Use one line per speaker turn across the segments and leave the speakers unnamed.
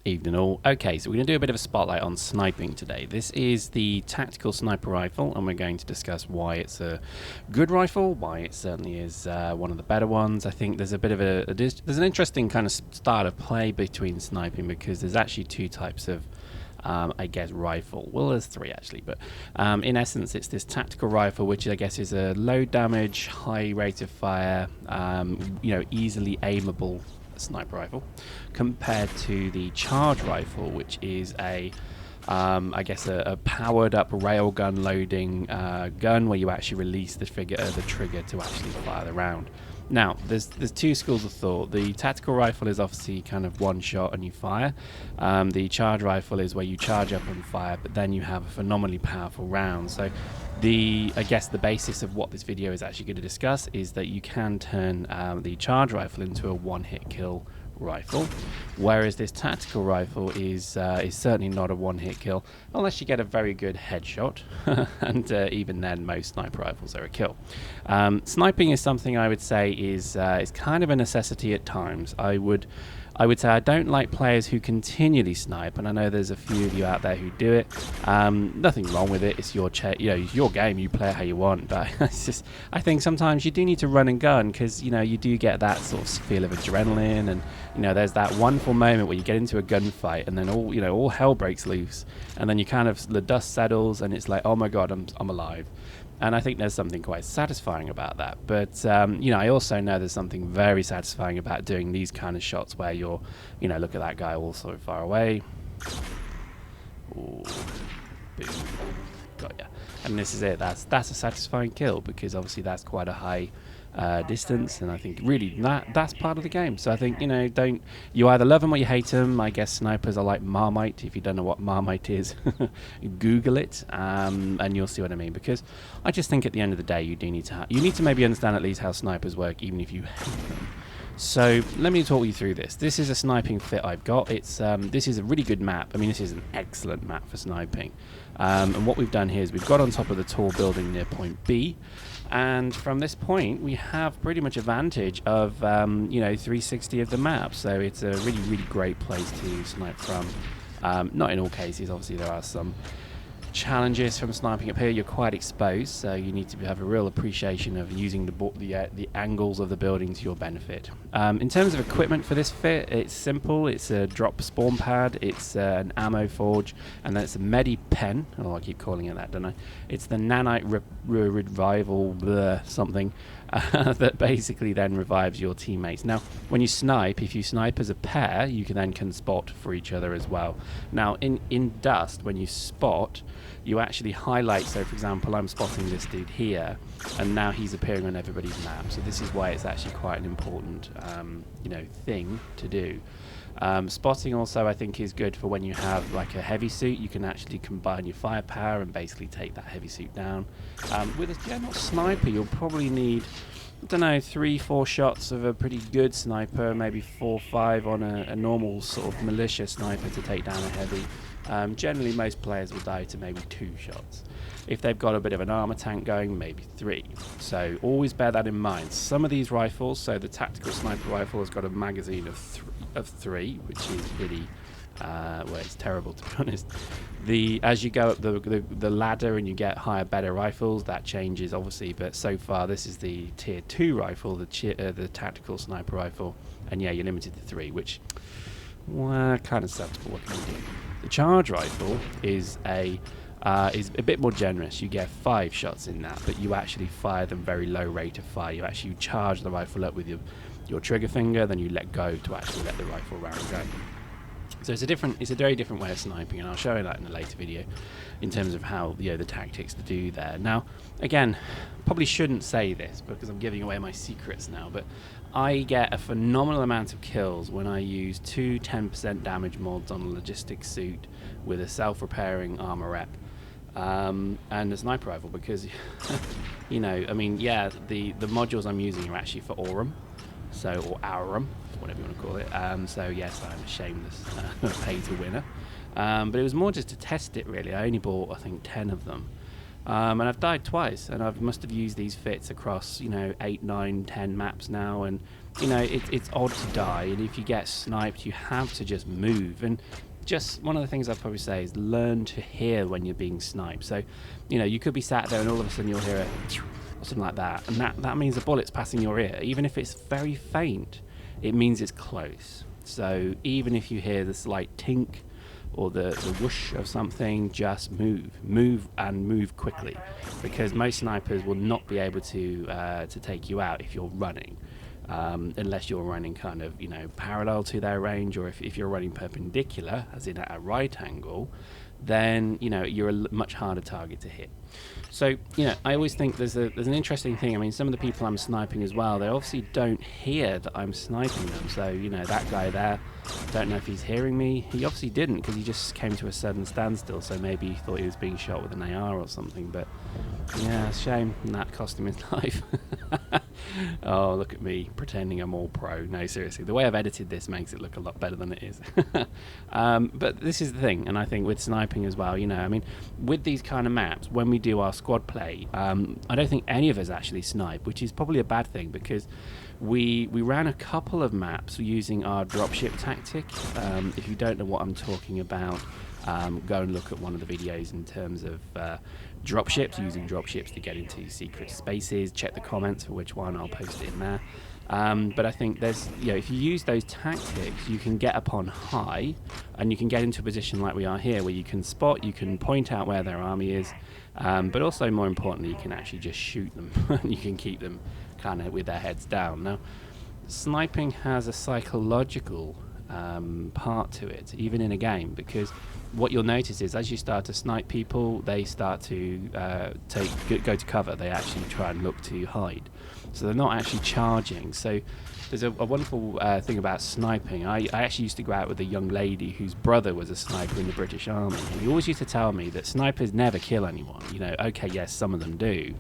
Evening all. Okay, so we're going to do a bit of a spotlight on sniping today. This is the tactical sniper rifle, and we're going to discuss why it's a good rifle, why it certainly is one of the better ones. I think there's a bit of there's an interesting kind of style of play between sniping, because there's actually two types of I guess rifle. Well, there's three actually, but in essence it's this tactical rifle, which I guess is a low damage, high rate of fire, easily aimable sniper rifle, compared to the charge rifle, which is I guess a powered up railgun loading gun where you actually release the trigger to actually fire the round. Now, there's two schools of thought. The tactical rifle is obviously kind of one shot and you fire. The charge rifle is where you charge up and fire, but then you have a phenomenally powerful round. So I guess the basis of what this video is actually going to discuss is that you can turn the charge rifle into a one-hit kill rifle, whereas this tactical rifle is certainly not a one-hit kill unless you get a very good headshot, and even then most sniper rifles are a kill. Sniping is something I would say is kind of a necessity at times. I would say I don't like players who continually snipe, and I know there's a few of you out there who do it. Nothing wrong with it. It's your your game. You play it how you want. But it's just, I think sometimes you do need to run and gun, because you do get that sort of feel of adrenaline, and there's that wonderful moment where you get into a gunfight, and then all hell breaks loose, and then you kind of the dust settles, and it's like, oh my god, I'm alive. And I think there's something quite satisfying about that. But, I also know there's something very satisfying about doing these kind of shots where you're, look at that guy all so far away. Ooh, boom. Got ya. And this is it. That's a satisfying kill, because obviously that's quite a high distance, and I think really that's part of the game. So I think you either love them or you hate them. I guess snipers are like Marmite. If you don't know what Marmite is, Google it, and you'll see what I mean. Because I just think at the end of the day, you need to maybe understand at least how snipers work, even if you hate them. So let me talk you through this. This is a sniping fit I've got. This is a really good map. I mean, this is an excellent map for sniping. And what we've done here is we've got on top of the tall building near point B, and from this point we have pretty much a vantage of 360 of the map. So it's a really, really great place to snipe from. Not in all cases, obviously there are some challenges from sniping up here. You're quite exposed, so you need to have a real appreciation of using the angles of the building to your benefit. In terms of equipment for this fit, it's simple. It's a drop spawn pad, it's an ammo forge, and then it's a medi pen. Oh, I keep calling it that, don't I? It's the nanite revival something that basically then revives your teammates. Now, when you snipe, if you snipe as a pair, you can spot for each other as well. Now, in dust, when you spot, you actually highlight. So, for example, I'm spotting this dude here, and now he's appearing on everybody's map. So this is why it's actually quite an important, thing to do. Spotting also, I think, is good for when you have like a heavy suit. You can actually combine your firepower and basically take that heavy suit down. With a general sniper, you'll probably need, I don't know, 3-4 shots of a pretty good sniper, maybe 4 or 5 on a normal sort of militia sniper to take down a heavy. Generally, most players will die to maybe 2 shots. If they've got a bit of an armor tank going, maybe 3. So always bear that in mind. Some of these rifles, so the tactical sniper rifle has got a magazine of 3, which is pretty, it's terrible, to be honest. As you go up the ladder and you get higher, better rifles, that changes obviously. But so far, this is the tier 2 rifle, the tactical sniper rifle, and yeah, you're limited to 3, which kind of sucks. But what can you do? The charge rifle is a bit more generous. You get 5 shots in that, but you actually fire them very low rate of fire. You actually charge the rifle up with your trigger finger, then you let go to actually let the rifle round go. So it's a very different way of sniping, and I'll show you that in a later video in terms of how the tactics to do there. Now, again, probably shouldn't say this because I'm giving away my secrets now, but I get a phenomenal amount of kills when I use 2 10% damage mods on a logistics suit with a self-repairing armor rep and a sniper rifle, because the modules I'm using are actually for Aurum, or Aurum, whatever you want to call it. So yes, I'm a shameless pay-to-winner, but it was more just to test it really. I only bought, I think, 10 of them. And I've died twice, and I must have used these fits across, 8, 9, 10 maps now, and it's odd to die, and if you get sniped, you have to just move. And just one of the things I'd probably say is learn to hear when you're being sniped. So, you could be sat there and all of a sudden you'll hear a or something like that, and that means a bullet's passing your ear. Even if it's very faint, it means it's close. So even if you hear the slight tink or the whoosh of something, just move and move quickly, because most snipers will not be able to take you out if you're running, unless you're running kind of parallel to their range, or if you're running perpendicular, as in at a right angle, then you're a much harder target to hit. So I always think there's an interesting thing. I mean, some of the people I'm sniping as well, they obviously don't hear that I'm sniping them. So that guy there, don't know if he's hearing me. He obviously didn't, because he just came to a sudden standstill. So maybe he thought he was being shot with an AR or something. But yeah, it's a shame, and that cost him his life. Oh, look at me pretending I'm all pro. No, seriously, the way I've edited this makes it look a lot better than it is. But this is the thing, and I think with sniping as well, I mean, with these kind of maps, when we do our squad play, I don't think any of us actually snipe, which is probably a bad thing, because we ran a couple of maps using our dropship tactic. If you don't know what I'm talking about, go and look at one of the videos in terms of dropships, using dropships to get into secret spaces. Check the comments for which one, I'll post it in there. But I think there's, if you use those tactics, you can get up on high, and you can get into a position like we are here, where you can spot, you can point out where their army is, but also more importantly, you can actually just shoot them. You can keep them kind of with their heads down. Now, sniping has a psychological part to it, even in a game, because what you'll notice is as you start to snipe people, they start to go to cover. They actually try and look to hide, so they're not actually charging. So there's a wonderful thing about sniping. I actually used to go out with a young lady whose brother was a sniper in the British Army, and he always used to tell me that snipers never kill anyone. Okay, yes, some of them do,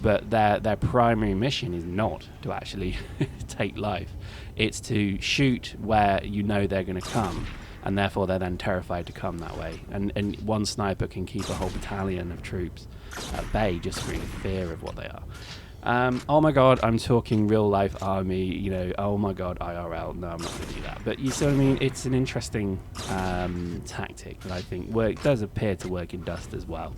but their primary mission is not to actually take life. It's to shoot where they're going to come, and therefore they're then terrified to come that way. And one sniper can keep a whole battalion of troops at bay just through the fear of what they are. Oh my god, I'm talking real life army, oh my god, IRL. No, I'm not going to do that. But you see what I mean? It's an interesting tactic that I think does appear to work in Dust as well.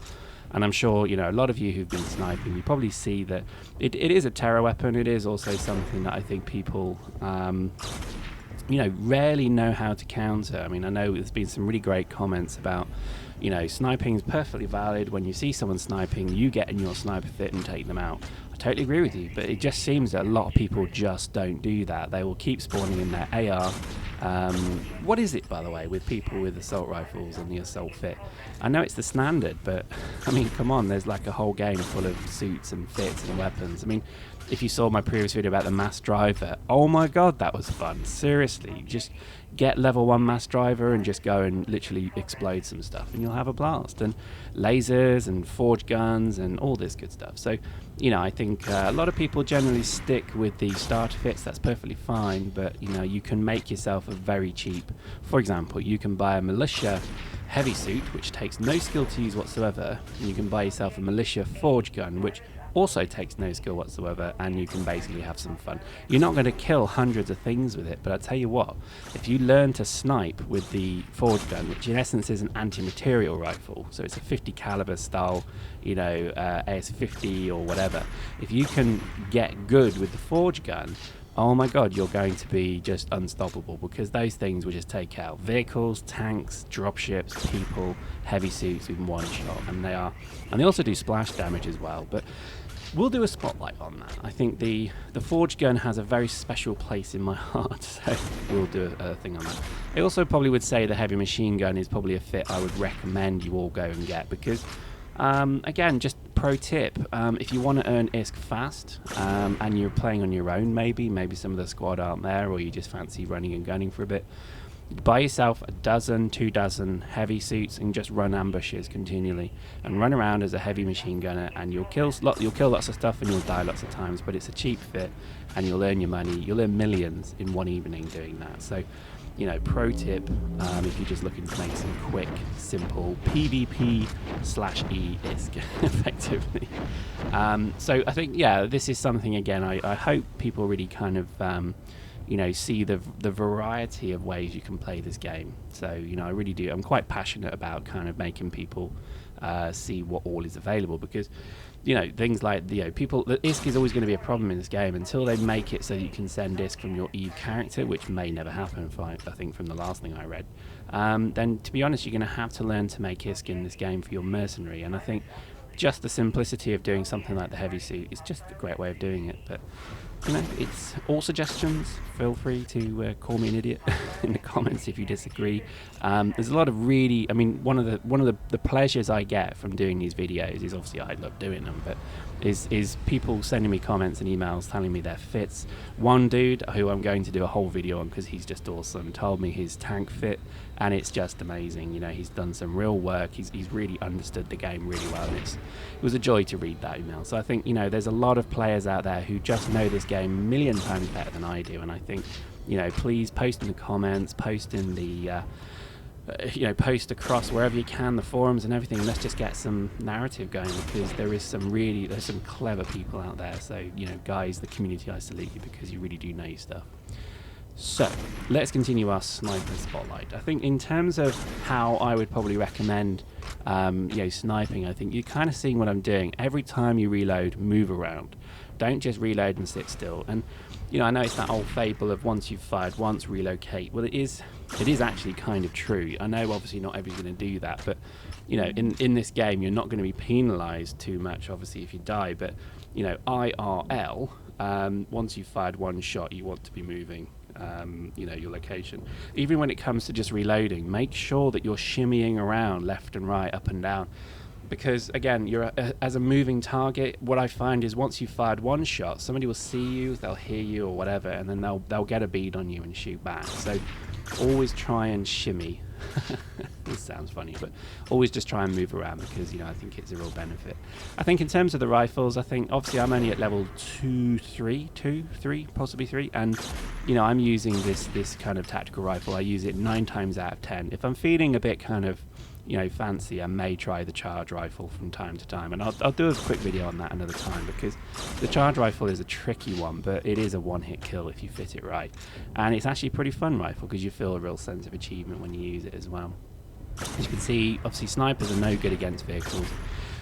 And I'm sure, a lot of you who've been sniping, you probably see that it is a terror weapon. It is also something that I think people, rarely know how to counter. I mean, I know there's been some really great comments about, sniping is perfectly valid. When you see someone sniping, you get in your sniper fit and take them out. I totally agree with you, but it just seems that a lot of people just don't do that. They will keep spawning in their AR. What is it, by the way, with people with assault rifles and the assault fit? I know it's the standard, but I mean, come on, there's like a whole game full of suits and fits and weapons. I mean, if you saw my previous video about the mass driver, oh my god, that was fun. Seriously, just get level 1 mass driver and just go and literally explode some stuff, and you'll have a blast. And lasers and forge guns and all this good stuff. So I think a lot of people generally stick with the starter fits. That's perfectly fine, but you can make yourself a very cheap, for example, you can buy a militia heavy suit, which takes no skill to use whatsoever, and you can buy yourself a militia forge gun, which also takes no skill whatsoever, and you can basically have some fun. You're not going to kill hundreds of things with it, but I'll tell you what, if you learn to snipe with the forge gun, which in essence is an anti-material rifle, so it's a 50 caliber style, AS50 or whatever, if you can get good with the forge gun, oh my god, you're going to be just unstoppable, because those things will just take out vehicles, tanks, dropships, people, heavy suits in one shot, and they also do splash damage as well. But we'll do a spotlight on that. I think the forge gun has a very special place in my heart, so we'll do a thing on that. I also probably would say the heavy machine gun is probably a fit I would recommend you all go and get, because again, just pro tip, if you want to earn ISK fast, and you're playing on your own, maybe some of the squad aren't there, or you just fancy running and gunning for a bit, buy yourself a dozen, 2 dozen heavy suits and just run ambushes continually and run around as a heavy machine gunner, and you'll kill lots of stuff and you'll die lots of times, but it's a cheap fit and you'll earn your money. You'll earn millions in one evening doing that. So you know, pro tip if you're just looking to make some quick, simple PvP/E ISK effectively. So I think, yeah, this is something, again, I hope people really kind of you know, see the variety of ways you can play this game. So, you know, I really do. I'm quite passionate about kind of making people see what all is available, because, you know, things like, you know, people, the ISK is always going to be a problem in this game until they make it so you can send ISK from your Eve character, which may never happen, I think, from the last thing I read. Then, to be honest, you're going to have to learn to make ISK in this game for your mercenary, and I think just the simplicity of doing something like the heavy suit is just a great way of doing it. But, you know, it's all suggestions. Feel free to call me an idiot in the comments if you disagree. There's a lot of really, I mean, one of the pleasures I get from doing these videos is, obviously I love doing them, but is people sending me comments and emails telling me their fits. One dude who I'm going to do a whole video on because he's just awesome told me his tank fit, and it's just amazing. You know, he's done some real work. He's really understood the game really well, and it was a joy to read that email. So I think, you know, there's a lot of players out there who just know this game a million times better than I do, and I think, you know, please post in the comments, post in the you know, post across wherever you can, the forums and everything. Let's just get some narrative going, because there's some clever people out there. So, you know, guys, the community, I salute you, because you really do know your stuff. So let's continue our sniper spotlight. I think in terms of how I would probably recommend you know, sniping, I think you're kind of seeing what I'm doing. Every time you reload, move around. Don't just reload and sit still. And, you know, I know it's that old fable of once you've fired once, relocate. Well, it is actually kind of true. I know obviously not everyone's going to do that, but, you know, in this game you're not going to be penalized too much, obviously, if you die. But, you know, IRL, once you've fired one shot, you want to be moving, you know, your location. Even when it comes to just reloading, make sure that you're shimmying around left and right, up and down. Because, again, you're as a moving target, what I find is once you've fired one shot, somebody will see you, they'll hear you or whatever, and then they'll get a bead on you and shoot back. So always try and shimmy. This sounds funny, but always just try and move around, because, you know, I think it's a real benefit. I think in terms of the rifles, I think obviously I'm only at level 2, 3, possibly 3, and, you know, I'm using this kind of tactical rifle. I use it 9 times out of 10. If I'm feeling a bit kind of, you know, fancy, I may try the charge rifle from time to time, and I'll do a quick video on that another time, because the charge rifle is a tricky one, but it is a one-hit kill if you fit it right, and it's actually a pretty fun rifle because you feel a real sense of achievement when you use it as well. As you can see, obviously snipers are no good against vehicles.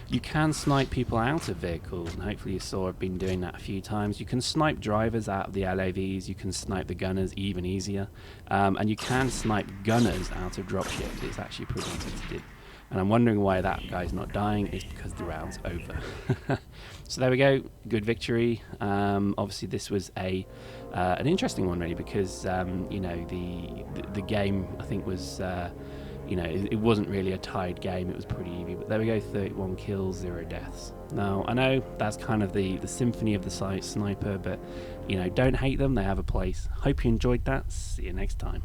You can snipe people out of vehicles, and hopefully you saw I've been doing that a few times. You can snipe drivers out of the LAVs, you can snipe the gunners even easier, and you can snipe gunners out of dropships. It's actually pretty easy to do. And I'm wondering why that guy's not dying. It's because the round's over. So there we go, good victory. Obviously this was an interesting one really, because you know, the game I think was you know, it wasn't really a tied game, it was pretty even, but there we go, 31 kills, 0 deaths. Now, I know that's kind of the symphony of the sniper, but, you know, don't hate them, they have a place. Hope you enjoyed that, see you next time.